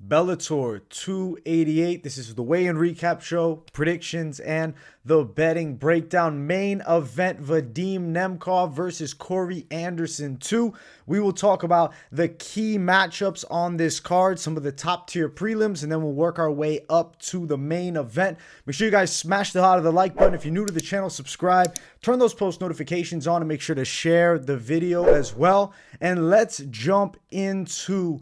Bellator 288. This is the weigh-in recap show, predictions, and the betting breakdown. Main event, Vadim Nemkov versus Corey Anderson 2. We will talk about the key matchups on this card, some of the top-tier prelims, and then we'll work our way up to the main event. Make sure you guys smash the hot of the like button. If you're new to the channel, subscribe. Turn those post notifications on and make sure to share the video as well. And let's jump into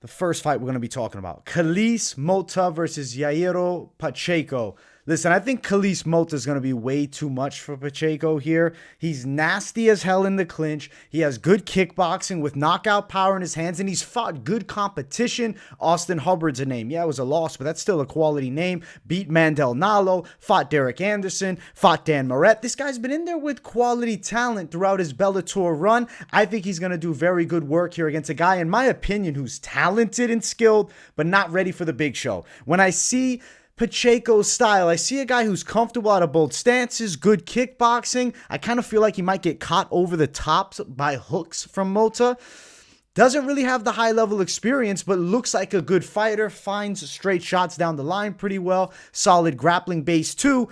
the first fight we're going to be talking about. Killys Mota versus Jairo Pacheco. Listen, I think Killys Mota is going to be way too much for Pacheco here. He's nasty as hell in the clinch. He has good kickboxing with knockout power in his hands, and he's fought good competition. Austin Hubbard's a name. Yeah, it was a loss, but that's still a quality name. Beat Mandel Nalo, fought Derek Anderson, fought Dan Moret. This guy's been in there with quality talent throughout his Bellator run. I think he's going to do very good work here against a guy, in my opinion, who's talented and skilled, but not ready for the big show. When I see Pacheco's style, I see a guy who's comfortable out of both stances, good kickboxing. I kind of feel like he might get caught over the top by hooks from Mota. Doesn't really have the high level experience, but looks like a good fighter. Finds straight shots down the line pretty well. Solid grappling base too.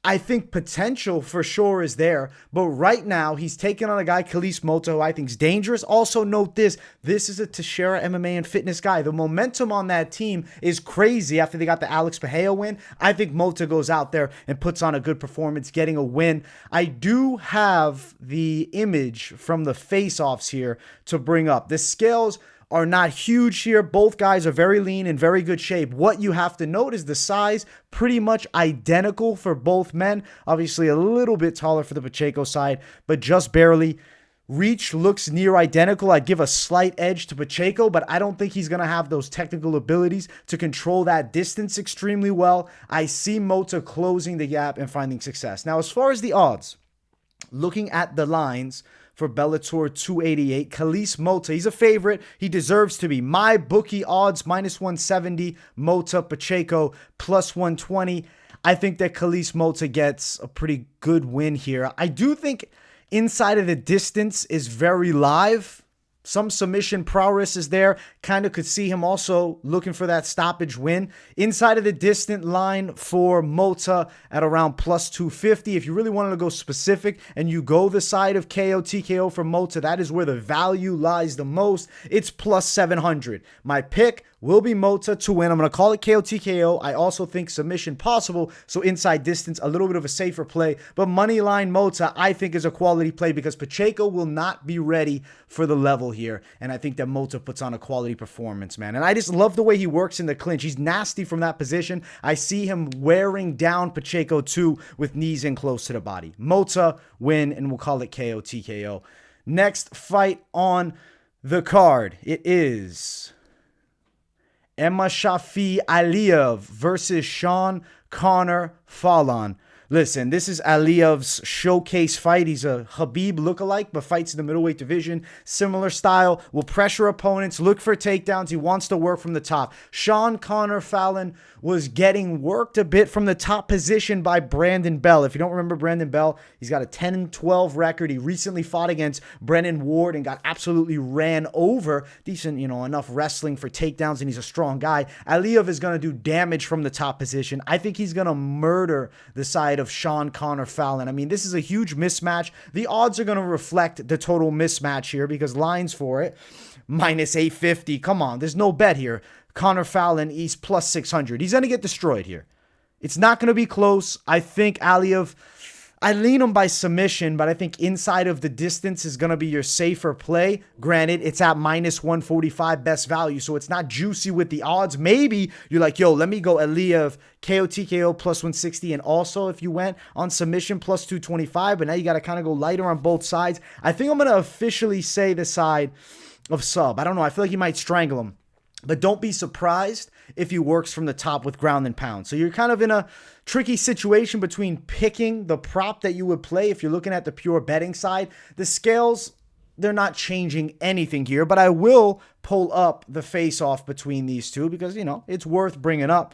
I think potential for sure is there, but right now he's taking on a guy, Killys Mota, who I think is dangerous. Also note this is a Teixeira MMA and fitness guy. The momentum on that team is crazy after they got the Alex Pereira win. I think Mota goes out there and puts on a good performance, getting a win. I do have the image from the face-offs here to bring up. The scales are not huge here. Both guys are very lean and very good shape. What you have to note is the size, pretty much identical for both men. Obviously a little bit taller for the Pacheco side, but just barely. Reach looks near identical. I'd give a slight edge to Pacheco, but I don't think he's going to have those technical abilities to control that distance extremely well. I see Mota closing the gap and finding success. Now, as far as the odds, looking at the lines for Bellator 288, Killys Mota, he's a favorite. He deserves to be. My bookie odds, -170. Mota Pacheco, +120. I think that Killys Mota gets a pretty good win here. I do think inside of the distance is very live. Some submission prowess is there. Kind of could see him also looking for that stoppage win. Inside of the distant line for Mota at around +250. If you really wanted to go specific and you go the side of KO, TKO for Mota, that is where the value lies the most. It's +700. My pick will be Mota to win. I'm going to call it KO, TKO. I also think submission possible. So inside distance, a little bit of a safer play. But money line Mota, I think, is a quality play because Pacheco will not be ready for the level here. And I think that Mota puts on a quality performance, man. And I just love the way he works in the clinch. He's nasty from that position. I see him wearing down Pacheco too with knees in close to the body. Mota win, and we'll call it KO, TKO. Next fight on the card, it is Imamshafi Aliev versus Sean Connor Fallon. Listen, this is Aliev's showcase fight. He's a Khabib lookalike, but fights in the middleweight division. Similar style, will pressure opponents, look for takedowns. He wants to work from the top. Sean Connor Fallon was getting worked a bit from the top position by Brandon Bell. If you don't remember Brandon Bell, he's got a 10-12 record. He recently fought against Brennan Ward and got absolutely ran over. Decent, enough wrestling for takedowns, and he's a strong guy. Aliev is going to do damage from the top position. I think he's going to murder the side of Sean Connor Fallon. I mean, this is a huge mismatch. The odds are going to reflect the total mismatch here because lines for it, -850. Come on, there's no bet here. Connor Fallon, he's +600. He's going to get destroyed here. It's not going to be close. I think Aliev, I lean him by submission, but I think inside of the distance is going to be your safer play. Granted, it's at -145 best value, so it's not juicy with the odds. Maybe you're like, yo, let me go Aliev, KO, TKO, +160, and also if you went on submission, +225, but now you got to kind of go lighter on both sides. I think I'm going to officially say the side of sub. I don't know. I feel like he might strangle him. But don't be surprised if he works from the top with ground and pound. So you're kind of in a tricky situation between picking the prop that you would play if you're looking at the pure betting side. The scales, they're not changing anything here, but I will pull up the face-off between these two because, it's worth bringing up.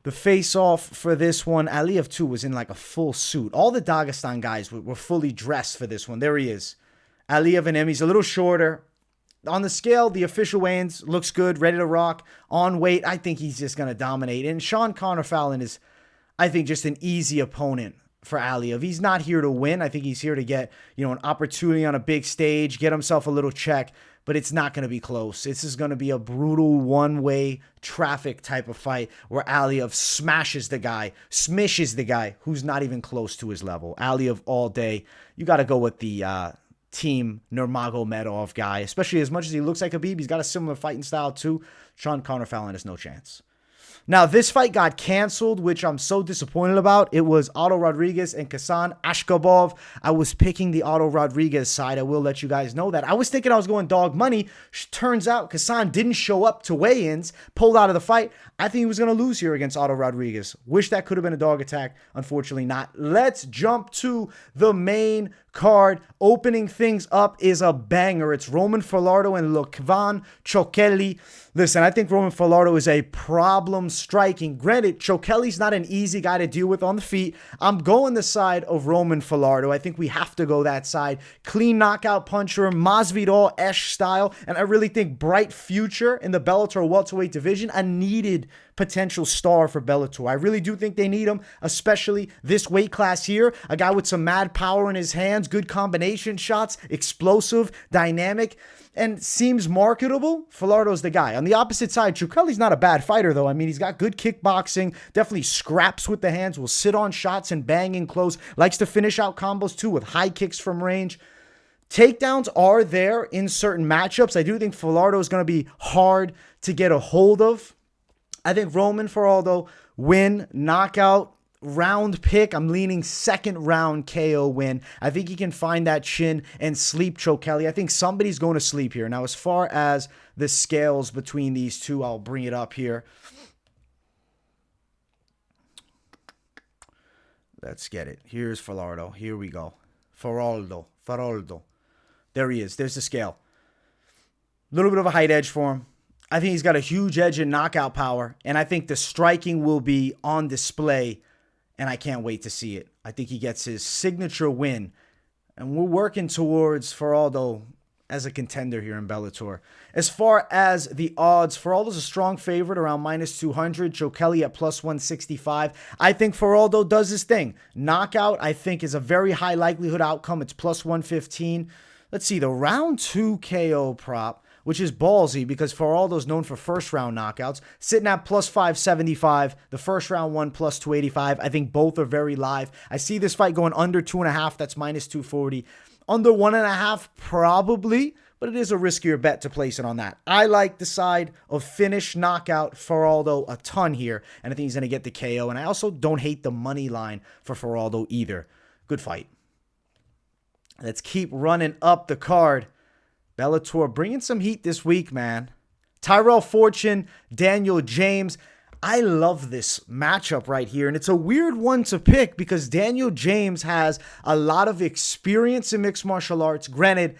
The face-off for this one, Aliev too was in like a full suit. All the Dagestan guys were fully dressed for this one. There he is. Aliev and him, he's a little shorter. On the scale, the official weigh-ins looks good, ready to rock. On weight, I think he's just going to dominate. And Sean Fallon is, I think, just an easy opponent for Aliev. He's not here to win. I think he's here to get, an opportunity on a big stage, get himself a little check, but it's not going to be close. This is going to be a brutal one-way traffic type of fight where Aliev smashes the guy, smishes the guy who's not even close to his level. Aliev all day. You got to go with the team Nurmagomedov guy, especially as much as he looks like Khabib. He's got a similar fighting style too. Sean Fallon has no chance. Now, this fight got canceled, which I'm so disappointed about. It was Otto Rodriguez and Kasan Ashkabov. I was picking the Otto Rodriguez side. I will let you guys know that. I was thinking I was going dog money. Turns out Kasan didn't show up to weigh-ins, pulled out of the fight. I think he was going to lose here against Otto Rodriguez. Wish that could have been a dog attack. Unfortunately not. Let's jump to the main card. Opening things up is a banger. It's Roman Faraldo and Levan Chokheli. Listen, I think Roman Faraldo is a problem striking. Granted, Chokheli's not an easy guy to deal with on the feet. I'm going the side of Roman Faraldo. I think we have to go that side. Clean knockout puncher, Masvidal-esque style, and I really think bright future in the Bellator welterweight division. A needed potential star for Bellator. I really do think they need him, especially this weight class here. A guy with some mad power in his hands, good combination shots, explosive, dynamic, and seems marketable. Faraldo's the guy. On the opposite side, Chokheli's not a bad fighter, though. I mean, he's got good kickboxing, definitely scraps with the hands, will sit on shots and bang in close, likes to finish out combos, too, with high kicks from range. Takedowns are there in certain matchups. I do think Faraldo is going to be hard to get a hold of. I think Roman Faraldo win, knockout, round pick. I'm leaning second round KO win. I think he can find that chin and sleep Chokheli. I think somebody's going to sleep here. Now, as far as the scales between these two, I'll bring it up here. Let's get it. Here's Faraldo. Here we go. Faraldo. There he is. There's the scale. A little bit of a height edge for him. I think he's got a huge edge in knockout power, and I think the striking will be on display, and I can't wait to see it. I think he gets his signature win, and we're working towards Faraldo as a contender here in Bellator. As far as the odds, Faraldo's a strong favorite, around -200. Chokheli at +165. I think Faraldo does his thing. Knockout, I think, is a very high likelihood outcome. It's +115. Let's see, the round 2 KO prop, which is ballsy because Faraldo's known for first-round knockouts, sitting at +575. The first-round one +285. I think both are very live. I see this fight going under 2.5. That's -240. Under 1.5, probably, but it is a riskier bet to place it on that. I like the side of finish knockout Faraldo a ton here, and I think he's going to get the KO. And I also don't hate the money line for Faraldo either. Good fight. Let's keep running up the card. Bellator bringing some heat this week, man. Tyrell Fortune, Daniel James. I love this matchup right here, and it's a weird one to pick because Daniel James has a lot of experience in mixed martial arts. Granted,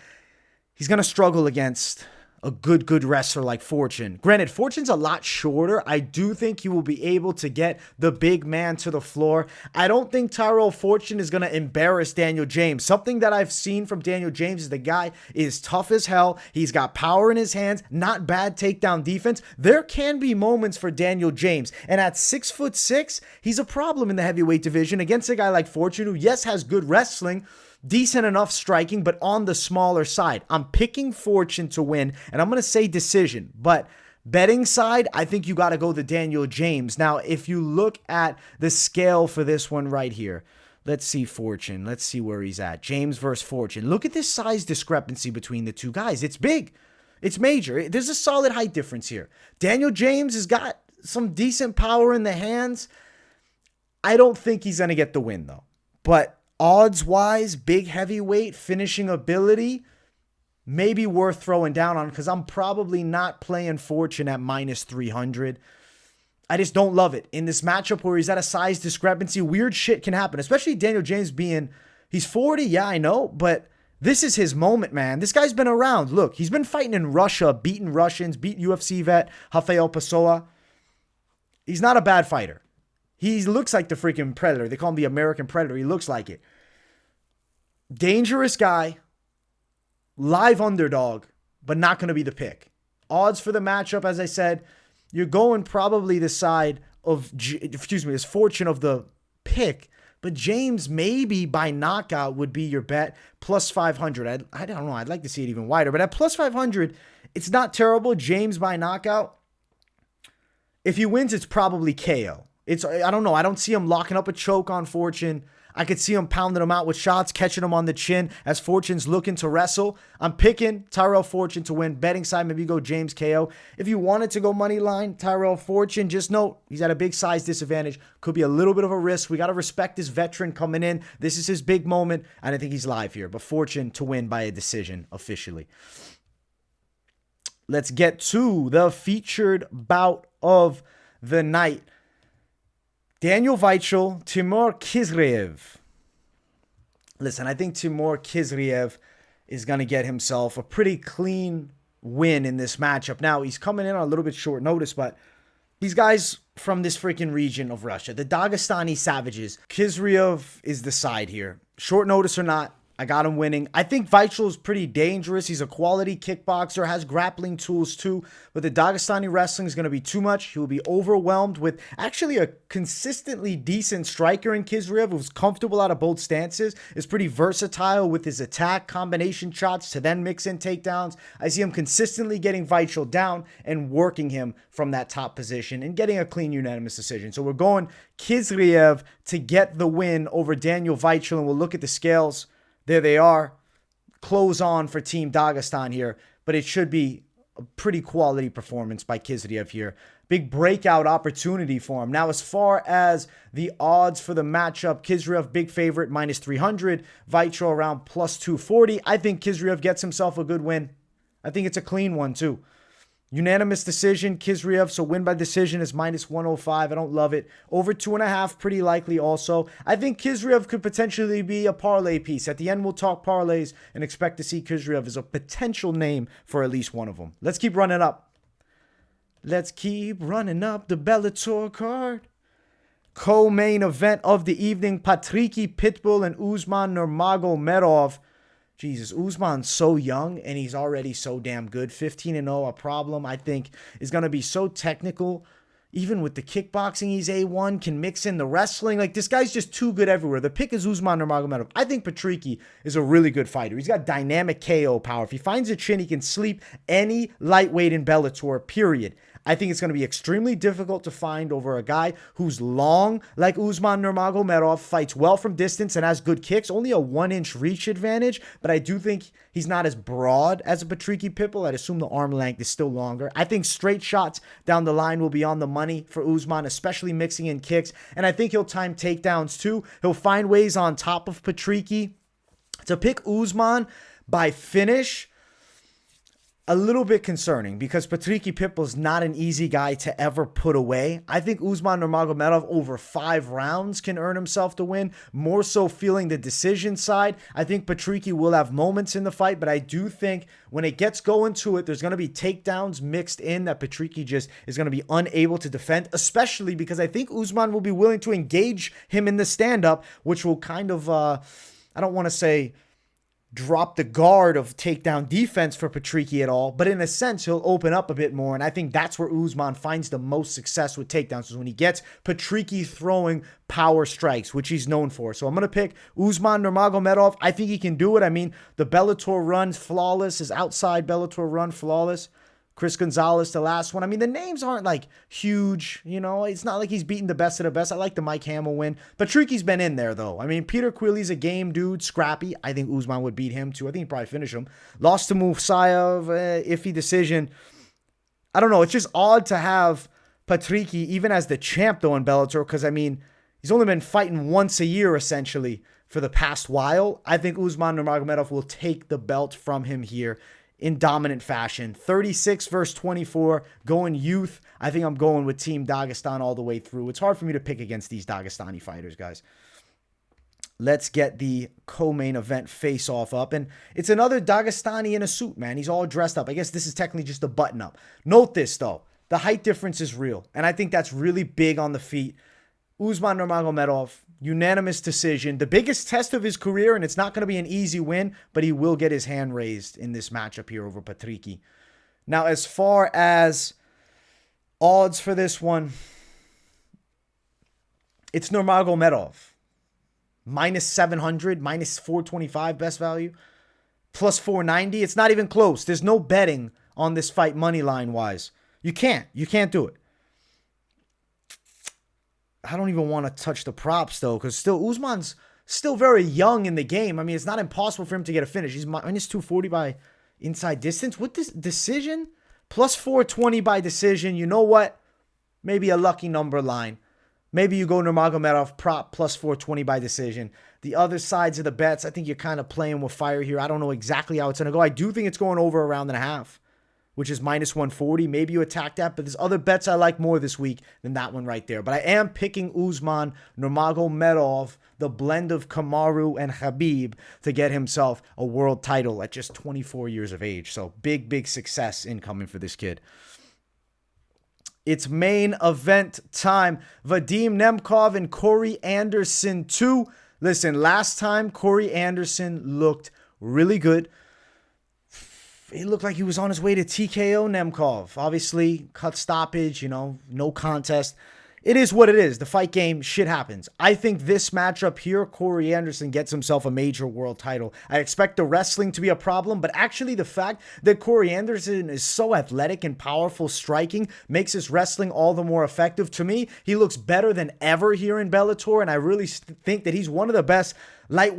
he's going to struggle against a good wrestler like Fortune. Granted, Fortune's a lot shorter. I do think he will be able to get the big man to the floor. I don't think Tyrell Fortune is going to embarrass Daniel James. Something that I've seen from Daniel James is the guy is tough as hell. He's got power in his hands, not bad takedown defense. There can be moments for Daniel James. And at 6'6", he's a problem in the heavyweight division against a guy like Fortune, who, yes, has good wrestling, decent enough striking, but on the smaller side. I'm picking Fortune to win, and I'm going to say decision. But betting side, I think you got to go the Daniel James. Now, if you look at the scale for this one right here, let's see Fortune. Let's see where he's at. James versus Fortune. Look at this size discrepancy between the two guys. It's big. It's major. There's a solid height difference here. Daniel James has got some decent power in the hands. I don't think he's going to get the win, though. But odds-wise, big heavyweight, finishing ability, maybe worth throwing down on because I'm probably not playing Fortune at -300. I just don't love it. In this matchup where he's at a size discrepancy, weird shit can happen, especially Daniel James he's 40, yeah, I know, but this is his moment, man. This guy's been around. Look, he's been fighting in Russia, beating Russians, beat UFC vet Rafael Pessoa. He's not a bad fighter. He looks like the freaking Predator. They call him the American Predator. He looks like it. Dangerous guy. Live underdog. but not going to be the pick. Odds for the matchup, as I said, you're going probably the side of, his fortune of the pick, but James maybe by knockout would be your bet, plus 500. I don't know. I'd like to see it even wider, but at plus 500, it's not terrible. James by knockout. If he wins, it's probably KO. I don't know. I don't see him locking up a choke on Fortune. I could see him pounding him out with shots, catching him on the chin as Fortune's looking to wrestle. I'm picking Tyrell Fortune to win. Betting side, maybe go James KO. If you wanted to go money line, Tyrell Fortune, just note he's at a big size disadvantage. Could be a little bit of a risk. We got to respect this veteran coming in. This is his big moment. I don't think he's live here, but Fortune to win by a decision officially. Let's get to the featured bout of the night. Daniel Weichel, Timur Khizriev. Listen, I think Timur Khizriev is going to get himself a pretty clean win in this matchup. Now, he's coming in on a little bit short notice, but these guys from this freaking region of Russia, the Dagestani Savages, Khizriev is the side here. Short notice or not, I got him winning. I think Weichel is pretty dangerous. He's a quality kickboxer, has grappling tools too, but the Dagestani wrestling is going to be too much. He will be overwhelmed with actually a consistently decent striker in Khizriev who's comfortable out of both stances, is pretty versatile with his attack, combination shots to then mix in takedowns. I see him consistently getting Weichel down and working him from that top position and getting a clean unanimous decision. So we're going Khizriev to get the win over Daniel Weichel, and we'll look at the scales. There they are. Close on for Team Dagestan here, but it should be a pretty quality performance by Khizriev here. Big breakout opportunity for him. Now, as far as the odds for the matchup, Khizriev, big favorite, minus 300. Weichel around plus 240. I think Khizriev gets himself a good win. I think it's a clean one, too. Unanimous decision, Khizriev, so win by decision is minus 105. I don't love it. Over 2.5, pretty likely also. I think Khizriev could potentially be a parlay piece. At the end, we'll talk parlays and expect to see Khizriev as a potential name for at least one of them. Let's keep running up. Let's keep running up the Bellator card. Co-main event of the evening, Patricky, Pitbull, and Usman Nurmagomedov. Jesus, Usman's so young, and he's already so damn good. 15-0, a problem, I think, is going to be so technical. Even with the kickboxing, he's A1, can mix in the wrestling. Like, this guy's just too good everywhere. The pick is Usman Nurmagomedov. I think Patricky is a really good fighter. He's got dynamic KO power. If he finds a chin, he can sleep any lightweight in Bellator, period. I think it's going to be extremely difficult to find over a guy who's long like Usman Nurmagomedov, fights well from distance and has good kicks, only a 1-inch reach advantage, but I do think he's not as broad as a Patricky Pitbull. I'd assume the arm length is still longer. I think straight shots down the line will be on the money for Usman, especially mixing in kicks, and I think he'll time takedowns too. He'll find ways on top of Patricky. To pick Usman by finish, a little bit concerning because Patricky Pitbull is not an easy guy to ever put away. I think Usman Nurmagomedov over 5 rounds can earn himself the win. More so feeling the decision side. I think Patricky will have moments in the fight, but I do think when it gets going to it, there's going to be takedowns mixed in that Patricky just is going to be unable to defend, especially because I think Usman will be willing to engage him in the stand-up, which will kind of, I don't want to say drop the guard of takedown defense for Patricky at all, but in a sense, he'll open up a bit more, and I think that's where Usman finds the most success with takedowns, is when he gets Patricky throwing power strikes, which he's known for. So I'm going to pick Usman Nurmagomedov. I think he can do it. I mean, the Bellator run flawless, his outside Bellator run flawless. Chris Gonzalez, the last one. I mean, the names aren't like huge, you know. It's not like he's beating the best of the best. I like the Mike Hamill win. Patricky's been in there, though. I mean, Peter Quilly's a game dude, scrappy. I think Usman would beat him, too. I think he'd probably finish him. Lost to Musayev, iffy decision. I don't know. It's just odd to have Patricky, even as the champ, though, in Bellator, because, I mean, he's only been fighting once a year, essentially, for the past while. I think Usman Nurmagomedov will take the belt from him here in dominant fashion. 36 versus 24, going youth. I think I'm going with Team Dagestan all the way through. It's hard for me to pick against these Dagestani fighters, guys. Let's get the co-main event face-off up. And it's another Dagestani in a suit, man. He's all dressed up. I guess this is technically just a button-up. Note this, though. The height difference is real. And I think that's really big on the feet. Usman Nurmagomedov, Unanimous decision. The biggest test of his career, and it's not going to be an easy win, but he will get his hand raised in this matchup here over Patricky. Now, as far as odds for this one, it's Nurmagomedov. Minus 700, minus 425 best value, plus 490. It's not even close. There's no betting on this fight money line wise. You can't do it. I don't even want to touch the props though, because Usman's still very young in the game. I mean, it's not impossible for him to get a finish. He's minus 240 by inside distance. With this decision, plus 420 by decision. You know what? Maybe a lucky number line. Maybe you go Nurmagomedov prop plus 420 by decision. The other sides of the bets, I think you're kind of playing with fire here. I don't know exactly how it's going to go. I do think it's going over a round and a half, which is minus 140. Maybe you attack that, but there's other bets I like more this week than that one right there. But I am picking Usman Nurmagomedov, the blend of Kamaru and Khabib, to get himself a world title at just 24 years of age. So big success incoming for this kid. It's main event time. Vadim Nemkov and Corey Anderson 2. Listen, last time Corey Anderson looked really good. It looked like he was on his way to TKO Nemkov. Obviously, cut stoppage, no contest. It is what it is. The fight game, shit happens. I think this matchup here, Corey Anderson gets himself a major world title. I expect the wrestling to be a problem, but actually the fact that Corey Anderson is so athletic and powerful striking makes his wrestling all the more effective. To me, he looks better than ever here in Bellator, and I really think that he's one of the best light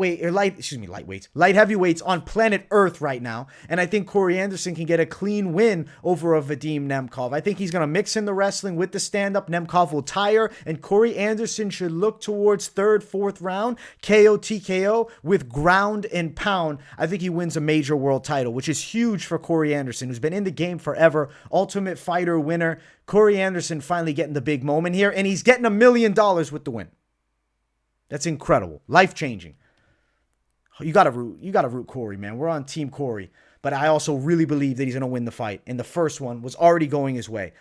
heavyweights on planet Earth right now. And I think Corey Anderson can get a clean win over a Vadim Nemkov. I think he's going to mix in the wrestling with the stand-up. Nemkov will tire, and Corey Anderson should look towards third, fourth round, KO, TKO with ground and pound. I think he wins a major world title, which is huge for Corey Anderson, who's been in the game forever. Ultimate Fighter winner. Corey Anderson finally getting the big moment here, and he's getting $1 million with the win. That's incredible. Life-changing. You gotta root Corey, man. We're on Team Corey. But I also really believe that he's going to win the fight. And the first one was already going his way.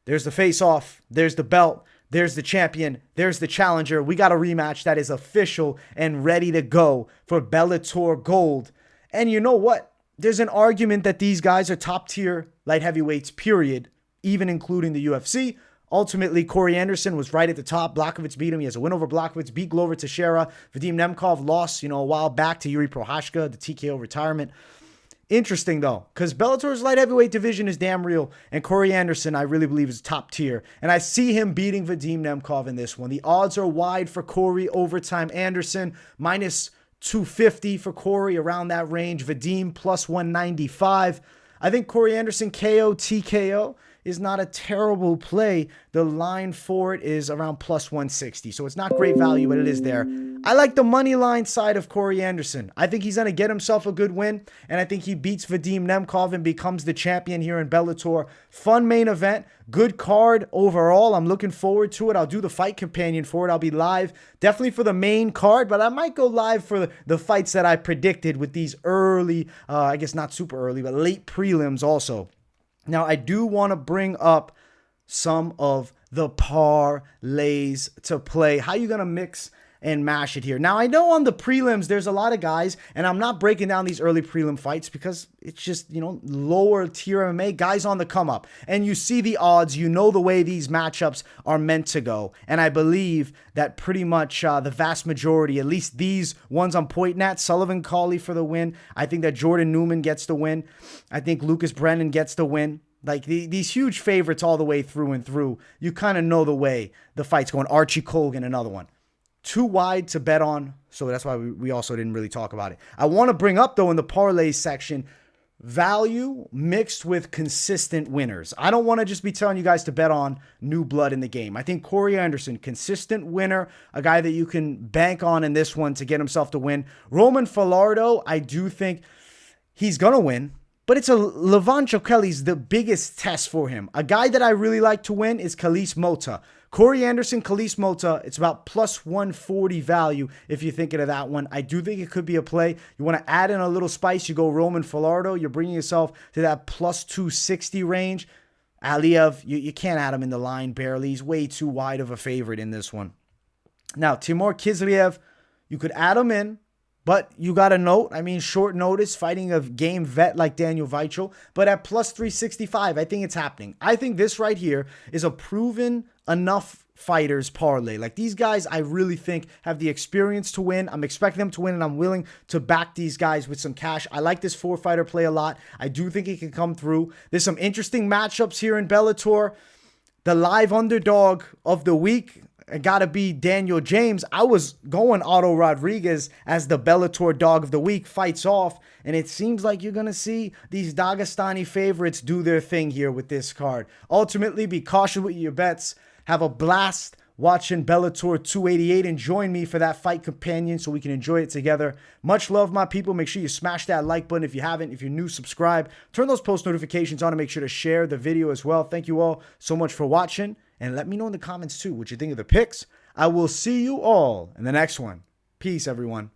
There's the face-off. There's the belt. There's the champion. There's the challenger. We got a rematch that is official and ready to go for Bellator Gold. And you know what? There's an argument that these guys are top-tier light heavyweights, period, even including the UFC. Ultimately, Corey Anderson was right at the top. Blachowicz beat him. He has a win over Blachowicz, beat Glover Teixeira. Vadim Nemkov lost, a while back to Yuri Prohashka, the TKO retirement. Interesting, though, because Bellator's light heavyweight division is damn real, and Corey Anderson, I really believe, is top tier. And I see him beating Vadim Nemkov in this one. The odds are wide for Corey, overtime Anderson, minus 250 for Corey, around that range. Vadim, plus 195. I think Corey Anderson KO, TKO is not a terrible play. The line for it is around plus 160. So it's not great value, but it is there. I like the money line side of Corey Anderson. I think he's going to get himself a good win, and I think he beats Vadim Nemkov and becomes the champion here in Bellator. Fun main event. Good card overall. I'm looking forward to it. I'll do the fight companion for it. I'll be live definitely for the main card, but I might go live for the fights that I predicted with these early, I guess not super early, but late prelims also. Now, I do want to bring up some of the parlays to play. How you going to mix and mash it here? Now, I know on the prelims, there's a lot of guys, and I'm not breaking down these early prelim fights because it's just, lower tier MMA, guys on the come up. And you see the odds, you know the way these matchups are meant to go. And I believe that pretty much the vast majority, at least these ones I'm pointing at, Sullivan Cauley for the win. I think that Jordan Newman gets the win. I think Lucas Brennan gets the win. Like these huge favorites all the way through and through. You kind of know the way the fight's going. Archie Colgan, another one. Too wide to bet on, so that's why we also didn't really talk about it. I want to bring up, though, in the parlay section, value mixed with consistent winners. I don't want to just be telling you guys to bet on new blood in the game. I think Corey Anderson, consistent winner, a guy that you can bank on in this one to get himself to win. Roman Faraldo, I do think he's going to win. But it's Levan Chokheli's the biggest test for him. A guy that I really like to win is Killys Mota. Corey Anderson, Killys Mota, it's about plus 140 value if you're thinking of that one. I do think it could be a play. You want to add in a little spice, you go Roman Faraldo. You're bringing yourself to that plus 260 range. Aliev, you can't add him in the line barely. He's way too wide of a favorite in this one. Now, Timur Khizriev, you could add him in, but you got to note, I mean, short notice, fighting a game vet like Daniel Weichel, but at plus 365, I think it's happening. I think this right here is a proven enough fighters parlay. Like, these guys, I really think have the experience to win. I'm expecting them to win, and I'm willing to back these guys with some cash. I like this 4-fighter play a lot. I do think it can come through. There's some interesting matchups here in Bellator. The live underdog of the week, it got to be Daniel James. I was going Otto Rodriguez as the Bellator dog of the week, fights off, and it seems like you're going to see these Dagestani favorites do their thing here with this card. Ultimately, be cautious with your bets. Have a blast watching Bellator 288 and join me for that fight companion so we can enjoy it together. Much love, my people. Make sure you smash that like button if you haven't. If you're new, subscribe. Turn those post notifications on and make sure to share the video as well. Thank you all so much for watching. And let me know in the comments too what you think of the picks. I will see you all in the next one. Peace, everyone.